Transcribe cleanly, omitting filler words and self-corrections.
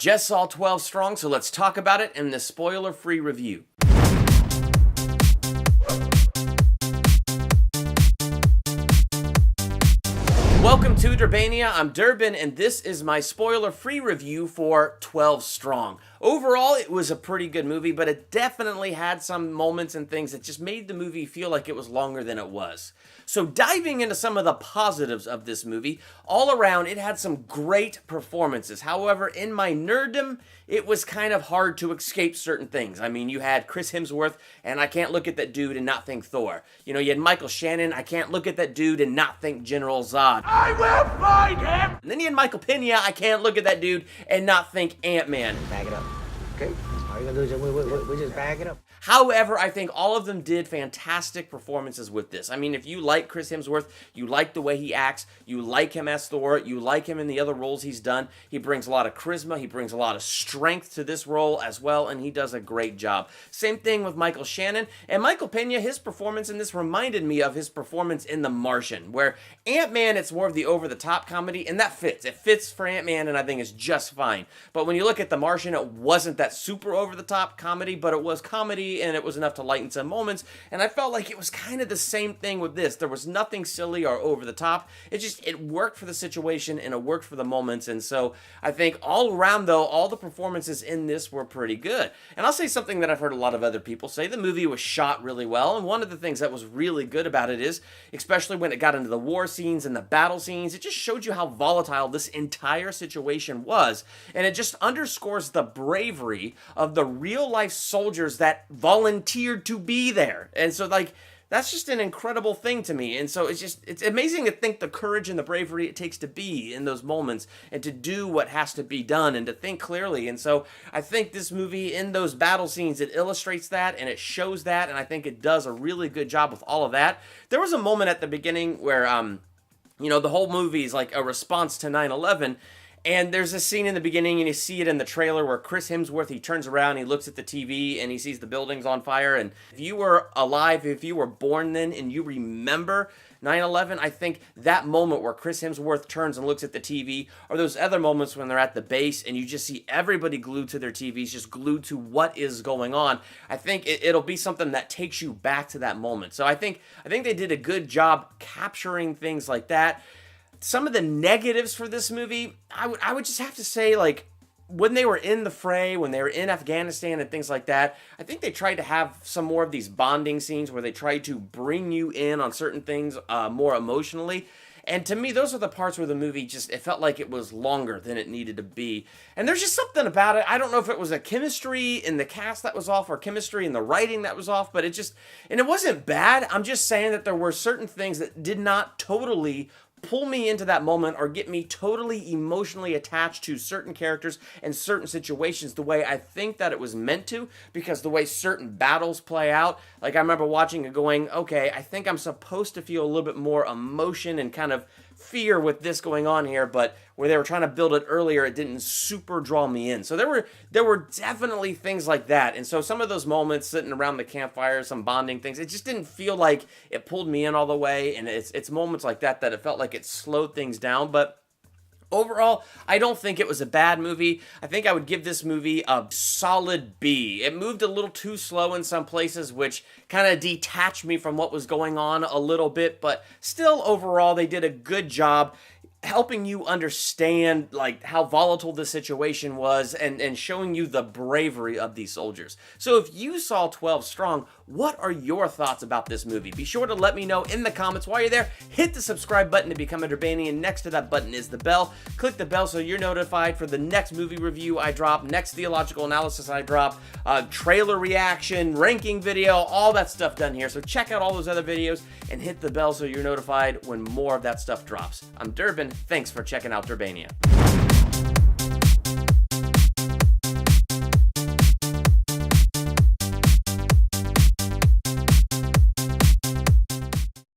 Just saw 12 Strong, so let's talk about it in the spoiler-free review. Welcome to Durbania, I'm Durbin, and this is my spoiler-free review for 12 Strong. Overall, it was a pretty good movie, but it definitely had some moments and things that just made the movie feel like it was longer than it was. So diving into some of the positives of this movie, all around it had some great performances. However, in my nerddom, it was kind of hard to escape certain things. I mean, you had Chris Hemsworth, and I can't look at that dude and not think Thor. You know, you had Shannon, I can't look at that dude and not think General Zod. I will find him! And then you had Peña, I can't look at that dude and not think Ant-Man. Back it up. Okay? All you're gonna do is we just back it up. However, I think all of them did fantastic performances with this. I mean, if you like Chris Hemsworth, you like the way he acts, you like him as Thor, you like him in the other roles he's done, he brings a lot of charisma, he brings a lot of strength to this role as well, and he does a great job. Same thing with Shannon, and Peña, his performance in this reminded me of his performance in The Martian, where Ant-Man, it's more of the over-the-top comedy, and that fits. It fits for Ant-Man, and I think it's just fine. But when you look at The Martian, it wasn't that super over-the-top comedy, but it was comedy, and it was enough to lighten some moments, and I felt like it was kind of the same thing with this. There was nothing silly or over the top. It worked for the situation, and it worked for the moments, and so I think all around, though, all the performances in this were pretty good. And I'll say something that I've heard a lot of other people say. The movie was shot really well, and one of the things that was really good about it is, especially when it got into the war scenes and the battle scenes, it just showed you how volatile this entire situation was, and it just underscores the bravery of the real-life soldiers that volunteered to be there. And so, like, that's just an incredible thing to me. And so it's amazing to think the courage and the bravery it takes to be in those moments and to do what has to be done and to think clearly. And so I think this movie, in those battle scenes, it illustrates that and it shows that, and I think it does a really good job with all of that. There was a moment at the beginning where, you know, the whole movie is like a response to 9/11. And there's a scene in the beginning, and you see it in the trailer, where Chris Hemsworth, he turns around, he looks at the TV, and he sees the buildings on fire. And if you were alive, if you were born then, and you remember 9/11, I think that moment where Chris Hemsworth turns and looks at the TV, or those other moments when they're at the base, and you just see everybody glued to their TVs, just glued to what is going on, I think it'll be something that takes you back to that moment. So I think they did a good job capturing things like that. Some of the negatives for this movie, I would just have to say, like, when they were in the fray, when they were in Afghanistan and things like that, I think they tried to have some more of these bonding scenes where they tried to bring you in on certain things more emotionally. And to me, those are the parts where the movie it felt like it was longer than it needed to be. And there's just something about it. I don't know if it was a chemistry in the cast that was off or chemistry in the writing that was off, but and it wasn't bad. I'm just saying that there were certain things that did not totally pull me into that moment or get me totally emotionally attached to certain characters and certain situations the way I think that it was meant to, because the way certain battles play out, like I remember watching it going, okay, I think I'm supposed to feel a little bit more emotion and kind of fear with this going on here, but where they were trying to build it earlier, it didn't super draw me in. So there were definitely things like that. And so some of those moments sitting around the campfire, some bonding things, it just didn't feel like it pulled me in all the way. And it's moments like that it felt like it slowed things down. But overall, I don't think it was a bad movie. I think I would give this movie a solid B. It moved a little too slow in some places, which kind of detached me from what was going on a little bit, but still overall, they did a good job helping you understand, like, how volatile the situation was and showing you the bravery of these soldiers. So if you saw 12 Strong, what are your thoughts about this movie? Be sure to let me know in the comments. While you're there, hit the subscribe button to become a Durbanian. Next to that button is the bell. Click the bell so you're notified for the next movie review I drop, next theological analysis I drop, trailer reaction, ranking video, all that stuff done here. So check out all those other videos and hit the bell so you're notified when more of that stuff drops. I'm Durbin. Thanks for checking out Durbania.